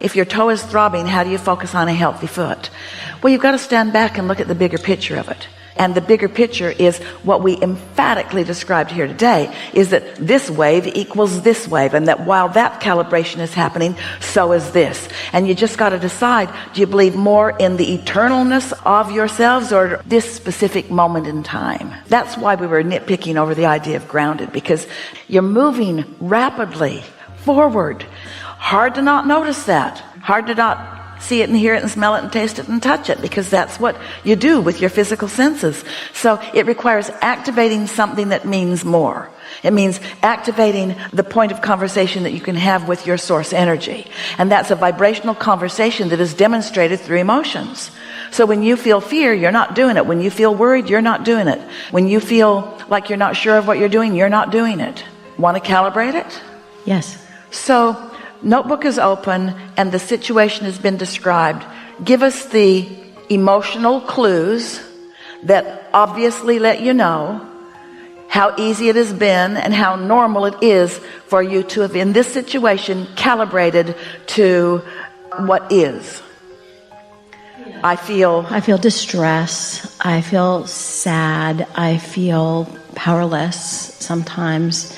If your toe is throbbing, how do you focus on a healthy foot? Well, you've got to stand back and look at the bigger picture of it. And the bigger picture is what we emphatically described here today, is that this wave equals this wave, and that while that calibration is happening, so is this. And you just got to decide, do you believe more in the eternalness of yourselves or this specific moment in time? That's why we were nitpicking over the idea of grounded, because you're moving rapidly forward. Hard to not notice that. Hard to not see it and hear it and smell it and taste it and touch it, because that's what you do with your physical senses. So it requires activating something that means more. It means activating the point of conversation that you can have with your source energy. And that's a vibrational conversation that is demonstrated through emotions. So when you feel fear, you're not doing it. When you feel worried, you're not doing it. When you feel like you're not sure of what you're doing, you're not doing it. Want to calibrate it? Yes. So notebook is open and the situation has been described. Give us the emotional clues that obviously let you know how easy it has been and how normal it is for you to have, in this situation, calibrated to what is. I feel distress. I feel sad. I feel powerless sometimes.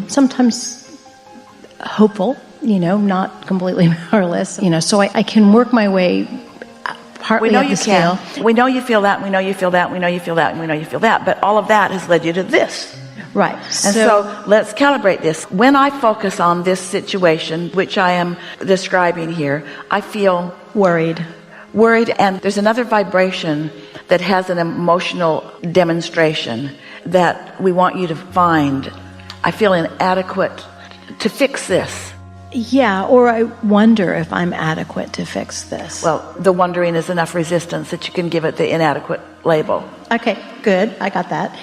Sometimes hopeful, not completely powerless, so I can work my way partly up the scale. We know you feel that, we know you feel that, we know you feel that, and we know you feel that, but all of that has led you to this. Right. And so let's calibrate this. When I focus on this situation, which I am describing here, I feel worried, and there's another vibration that has an emotional demonstration that we want you to find. I feel inadequate to fix this. Yeah, or I wonder if I'm adequate to fix this. Well, the wondering is enough resistance that you can give it the inadequate label. Okay, good. I got that.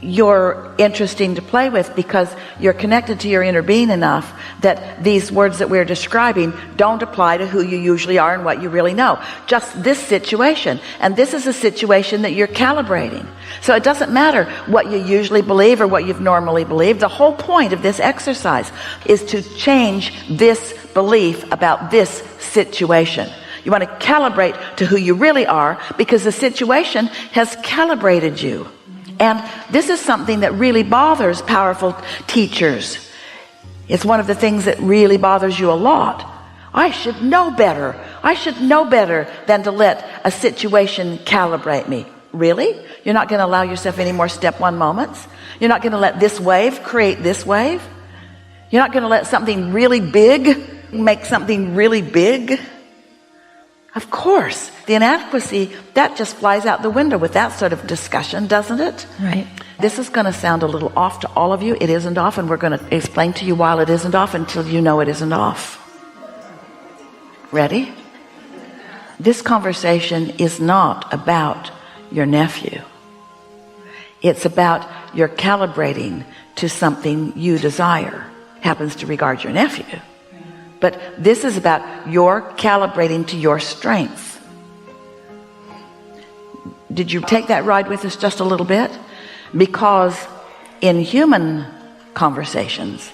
You're interesting to play with because you're connected to your inner being enough that these words that we're describing don't apply to who you usually are and what you really know. Just this situation. And this is a situation that you're calibrating. So it doesn't matter what you usually believe or what you've normally believed. The whole point of this exercise is to change this belief about this situation. You want to calibrate to who you really are because the situation has calibrated you. And this is something that really bothers powerful teachers. It's one of the things that really bothers you a lot. I should know better. I should know better than to let a situation calibrate me. Really? You're not going to allow yourself any more step one moments? You're not going to let this wave create this wave? You're not going to let something really big make something really big? Of course, the inadequacy, that just flies out the window with that sort of discussion, doesn't it? Right. This is going to sound a little off to all of you. It isn't off, and we're going to explain to you why it isn't off until you know it isn't off. Ready? This conversation is not about your nephew. It's about your calibrating to something you desire. Happens to regard your nephew. But this is about your calibrating to your strength. Did you take that ride with us just a little bit? Because in human conversations,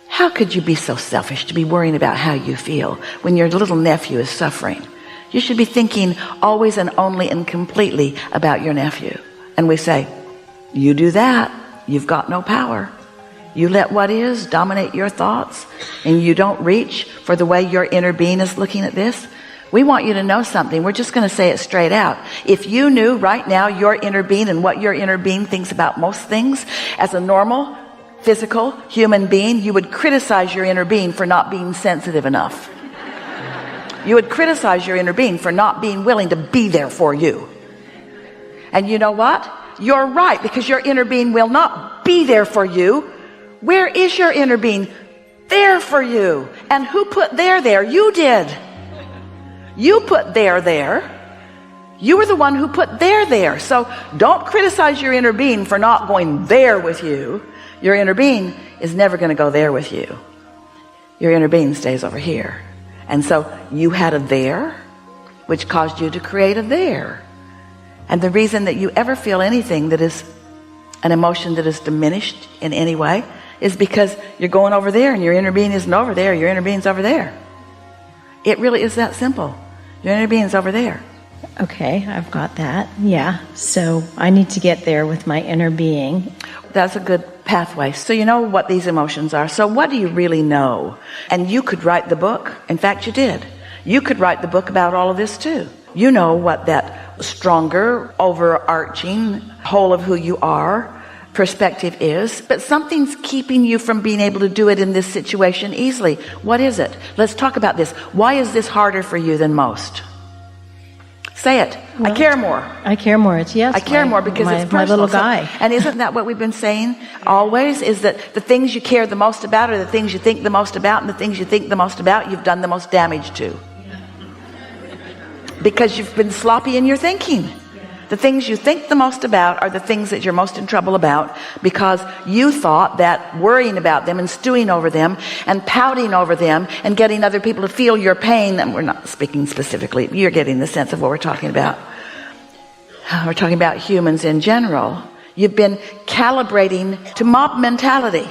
how could you be so selfish to be worrying about how you feel when your little nephew is suffering? You should be thinking always and only and completely about your nephew. And we say, you do that, you've got no power. You let what is dominate your thoughts, and you don't reach for the way your inner being is looking at this. We want you to know something. We're just going to say it straight out. If you knew right now your inner being and what your inner being thinks about most things, as a normal, physical, human being, you would criticize your inner being for not being sensitive enough. You would criticize your inner being for not being willing to be there for you. And you know what? You're right, because your inner being will not be there for you. Where is your inner being? There for you. And who put there? You did. You put there. You were the one who put there. So don't criticize your inner being for not going there with you. Your inner being is never going to go there with you. Your inner being stays over here. And so you had a there, which caused you to create a there. And the reason that you ever feel anything that is an emotion that is diminished in any way is because you're going over there and your inner being isn't over there. Your inner being's over there. It really is that simple. Your inner being's over there. Okay, I've got that. Yeah. So I need to get there with my inner being. That's a good pathway. So you know what these emotions are. So what do you really know? And you could write the book. In fact, you did. You could write the book about all of this too. You know what that stronger, overarching whole of who you are perspective is, but something's keeping you from being able to do it in this situation easily. What is it? Let's talk about this. Why is this harder for you than most? Say it. Well, I care more. I care more. It's yes. I care more because it's personal. My little guy. And isn't that what we've been saying always? Is that the things you care the most about are the things you think the most about, and the things you think the most about you've done the most damage to. Because you've been sloppy in your thinking. The things you think the most about are the things that you're most in trouble about, because you thought that worrying about them and stewing over them and pouting over them and getting other people to feel your pain, and we're not speaking specifically, you're getting the sense of what we're talking about. We're talking about humans in general. You've been calibrating to mob mentality.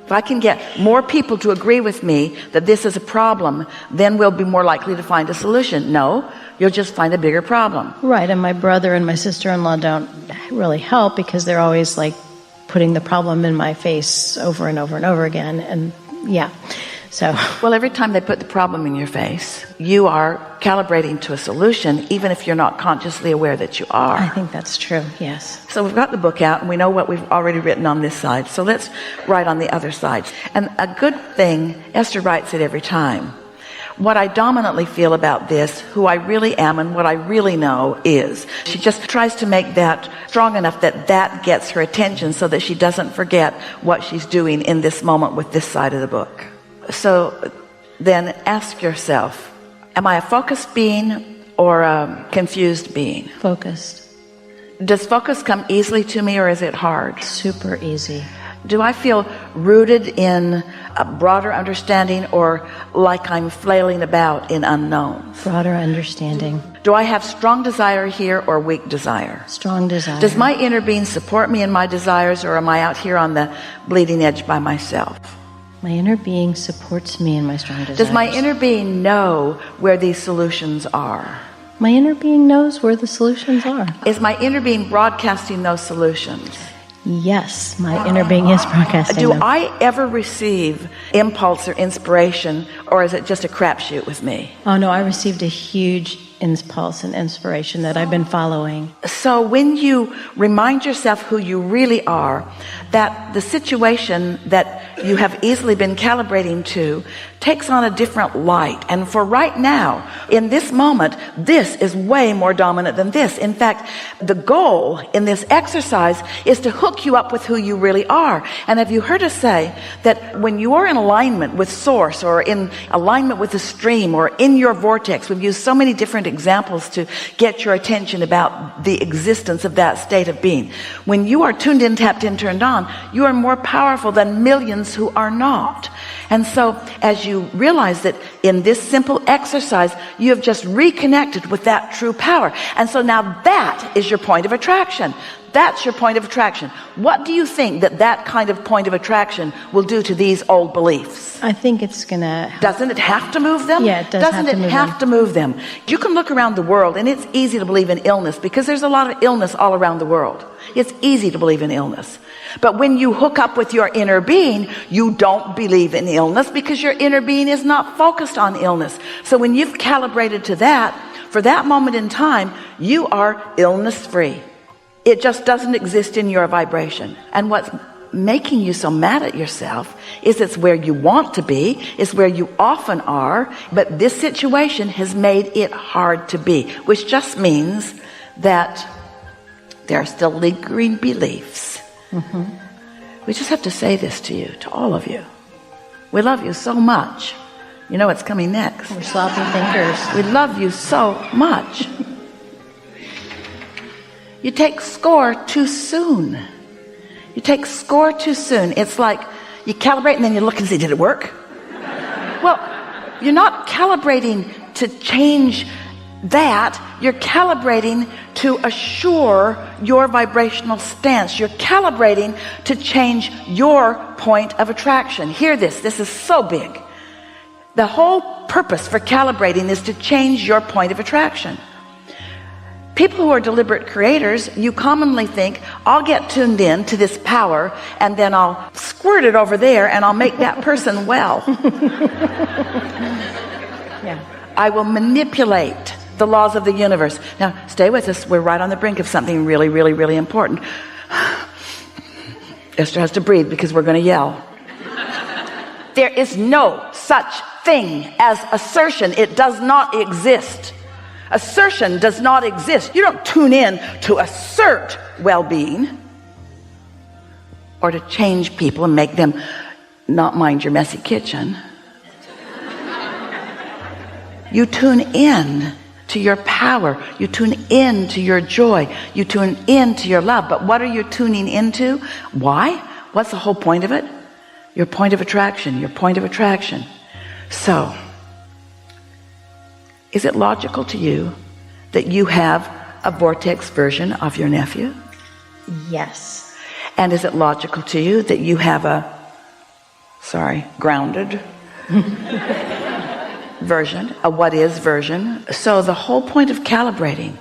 If I can get more people to agree with me that this is a problem, then we'll be more likely to find a solution. No, you'll just find a bigger problem. Right, and my brother and my sister-in-law don't really help because they're always like putting the problem in my face over and over and over again. And yeah, so. Well, every time they put the problem in your face, you are calibrating to a solution, even if you're not consciously aware that you are. I think that's true, yes. So we've got the book out and we know what we've already written on this side. So let's write on the other side. And a good thing, Esther writes it every time. What I dominantly feel about this, who I really am and what I really know is, she just tries to make that strong enough that that gets her attention so that she doesn't forget what she's doing in this moment with this side of the book. So then ask yourself, am I a focused being or a confused being? Focused. Does focus come easily to me or is it hard? Super easy. Do I feel rooted in a broader understanding or like I'm flailing about in unknowns? Broader understanding. Do I have strong desire here or weak desire? Strong desire. Does my inner being support me in my desires, or am I out here on the bleeding edge by myself? My inner being supports me in my strong desires. Does my inner being know where these solutions are? My inner being knows where the solutions are. Is my inner being broadcasting those solutions? Yes, my inner being is broadcasting Do them. I ever receive impulse or inspiration, or is it just a crapshoot with me? Oh no, I received a huge impulse and inspiration that I've been following. So when you remind yourself who you really are, that the situation that you have easily been calibrating to takes on a different light. And for right now, in this moment, this is way more dominant than this. In fact, the goal in this exercise is to hook you up with who you really are. And have you heard us say that when you are in alignment with source, or in alignment with the stream, or in your vortex, we've used so many different examples to get your attention about the existence of that state of being. When you are tuned in, tapped in, turned on, you are more powerful than millions who are not. And so as you realize that in this simple exercise, you have just reconnected with that true power. And so now that is your point of attraction. That's your point of attraction. What do you think that that kind of point of attraction will do to these old beliefs? I think it's going to... Doesn't it have to move them? Yeah, it does. Doesn't it have to move them? You can look around the world, and it's easy to believe in illness because there's a lot of illness all around the world. It's easy to believe in illness. But when you hook up with your inner being, you don't believe in illness because your inner being is not focused on illness. So when you've calibrated to that, for that moment in time, you are illness-free. It just doesn't exist in your vibration. And what's making you so mad at yourself is it's where you want to be, it's where you often are, but this situation has made it hard to be, which just means that there are still lingering beliefs. Mm-hmm. We just have to say this to you, to all of you. We love you so much. You know what's coming next. We're sloppy thinkers. We love you so much. You take score too soon. You take score too soon. It's like you calibrate and then you look and see, did it work? Well, you're not calibrating to change that you're calibrating to assure your vibrational stance. You're calibrating to change your point of attraction. Hear this. This is so big. The whole purpose for calibrating is to change your point of attraction. People who are deliberate creators, you commonly think, I'll get tuned in to this power and then I'll squirt it over there and I'll make that person well. Yeah. I will manipulate the laws of the universe. Now, stay with us. We're right on the brink of something really, really, really important. Esther has to breathe because we're going to yell. There is no such thing as assertion. It does not exist. Assertion does not exist. You don't tune in to assert well-being or to change people and make them not mind your messy kitchen. You tune in to your power. You tune in to your joy. You tune in to your love. But what are you tuning into? Why? What's the whole point of it? Your point of attraction. Your point of attraction. So, is it logical to you that you have a vortex version of your nephew? Yes. And is it logical to you that you have a, grounded version, a what is version? So the whole point of calibrating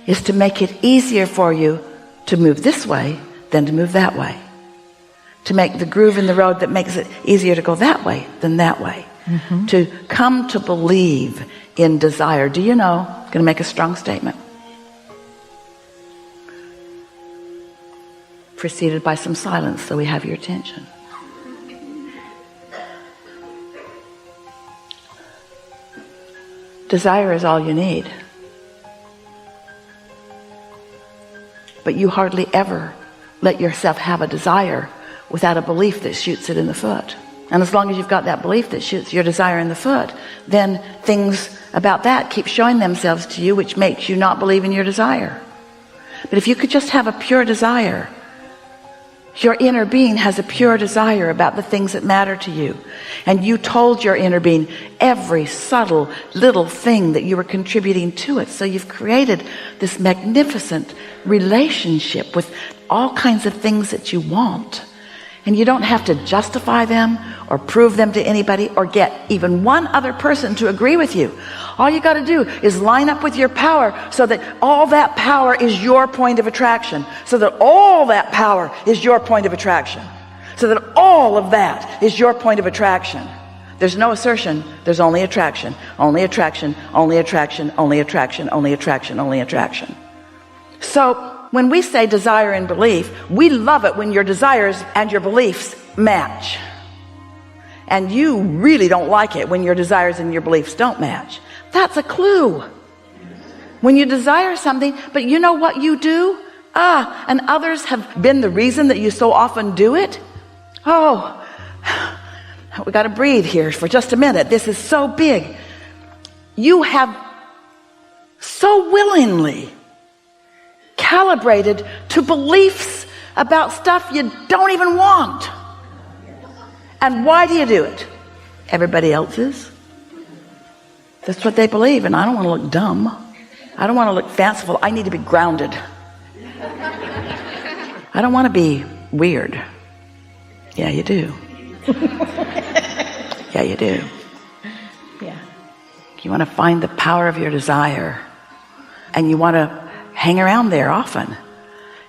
is to make it easier for you to move this way than to move that way. To make the groove in the road that makes it easier to go that way than that way. Mm-hmm. To come to believe in desire. Do you know, I'm going to make a strong statement, preceded by some silence so we have your attention. Desire is all you need. But you hardly ever let yourself have a desire without a belief that shoots it in the foot. And as long as you've got that belief that shoots your desire in the foot, then things about that keep showing themselves to you, which makes you not believe in your desire. But if you could just have a pure desire, your inner being has a pure desire about the things that matter to you. And you told your inner being every subtle little thing that you were contributing to it. So you've created this magnificent relationship with all kinds of things that you want. And you don't have to justify them or prove them to anybody or get even one other person to agree with you. All you got to do is line up with your power so that all that power is your point of attraction. So that all that power is your point of attraction. So that all of that is your point of attraction. There's no assertion. There's only attraction. Only attraction. Only attraction. Only attraction. Only attraction. Only attraction. So when we say desire and belief, we love it when your desires and your beliefs match. And you really don't like it when your desires and your beliefs don't match. That's a clue. When you desire something, but you know what you do? And others have been the reason that you so often do it. Oh, we got to breathe here for just a minute. This is so big. You have so willingly calibrated to beliefs about stuff you don't even want. And why do you do it? Everybody else is. That's what they believe, and I don't want to look dumb. I don't want to look fanciful. I need to be grounded. I don't want to be weird. Yeah, you do. Yeah, you do. Yeah. You want to find the power of your desire, and you want to hang around there often.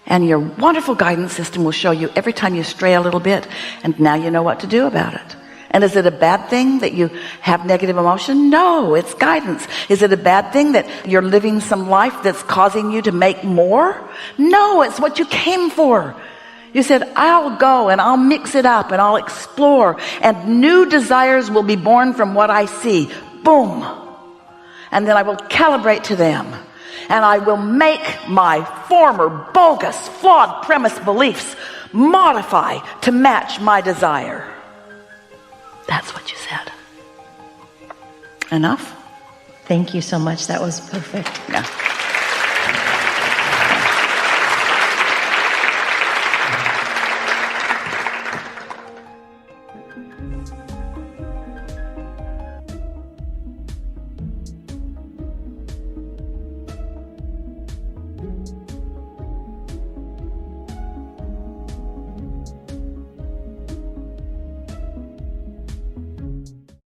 And your wonderful guidance system will show you every time you stray a little bit, and now you know what to do about it. And is it a bad thing that you have negative emotion? No, it's guidance. Is it a bad thing that you're living some life that's causing you to make more? No, it's what you came for. You said, I'll go and I'll mix it up and I'll explore, and new desires will be born from what I see. Boom. And then I will calibrate to them. And I will make my former bogus, flawed premise beliefs modify to match my desire. That's what you said. Enough? Thank you so much. That was perfect. Yeah.